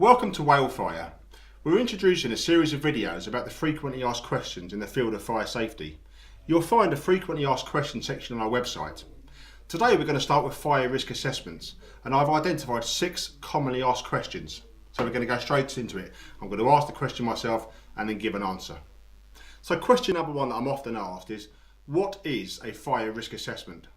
Welcome to Whalefire. We're introducing a series of videos about the frequently asked questions in the field of fire safety. You'll find a frequently asked questions section on our website. Today we're going to start with fire risk assessments, and I've identified 6 commonly asked questions. So we're going to go straight into it. I'm going to ask the question myself and then give an answer. So question number 1 that I'm often asked is, what is a fire risk assessment?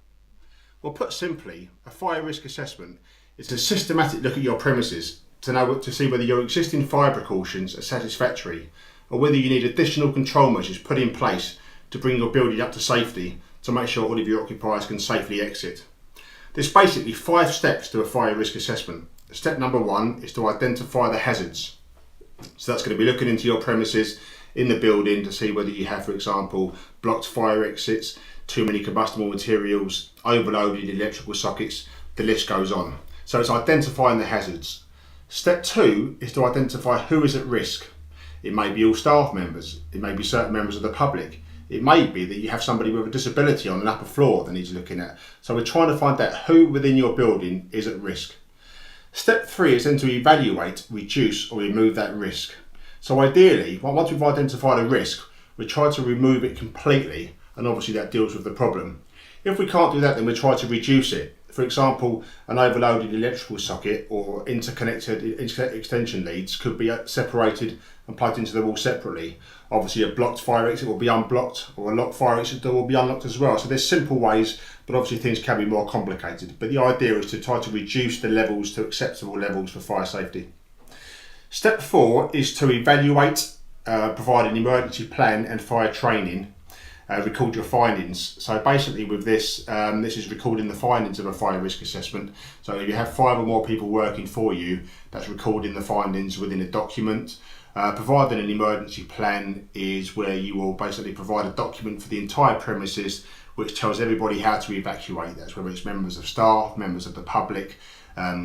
Well, put simply, a fire risk assessment is a systematic look at your premises to see whether your existing fire precautions are satisfactory or whether you need additional control measures put in place to bring your building up to safety to make sure all of your occupiers can safely exit. There's basically 5 steps to a fire risk assessment. Step number 1 is to identify the hazards. So that's going to be looking into your premises in the building to see whether you have, for example, blocked fire exits, too many combustible materials, overloaded electrical sockets, the list goes on. So it's identifying the hazards. Step 2 is to identify who is at risk. It may be all staff members, it may be certain members of the public, it may be that you have somebody with a disability on an upper floor that needs looking at. So we're trying to find out who within your building is at risk. Step 3 is then to evaluate, reduce or remove that risk. So ideally, once we've identified a risk, we try to remove it completely, and obviously that deals with the problem. If we can't do that, then we try to reduce it. For example, an overloaded electrical socket or interconnected extension leads could be separated and plugged into the wall separately. Obviously a blocked fire exit will be unblocked, or a locked fire exit door will be unlocked as well. So there's simple ways, but obviously things can be more complicated. But the idea is to try to reduce the levels to acceptable levels for fire safety. Step 4 is to evaluate, provide an emergency plan and fire training. Record your findings. So basically with this, this is recording the findings of a fire risk assessment. So if you have 5 or more people working for you, that's recording the findings within a document. Providing an emergency plan is where you will basically provide a document for the entire premises which tells everybody how to evacuate. That's whether it's members of staff, members of the public,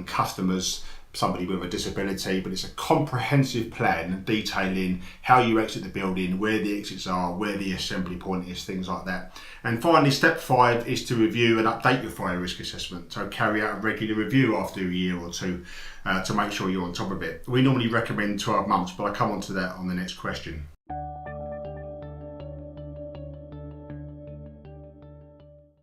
customers, somebody with a disability, but it's a comprehensive plan detailing how you exit the building, where the exits are, where the assembly point is, things like that. And finally, step 5 is to review and update your fire risk assessment. So carry out a regular review after a year or 2 to make sure you're on top of it. We normally recommend 12 months, but I'll come on to that on the next question.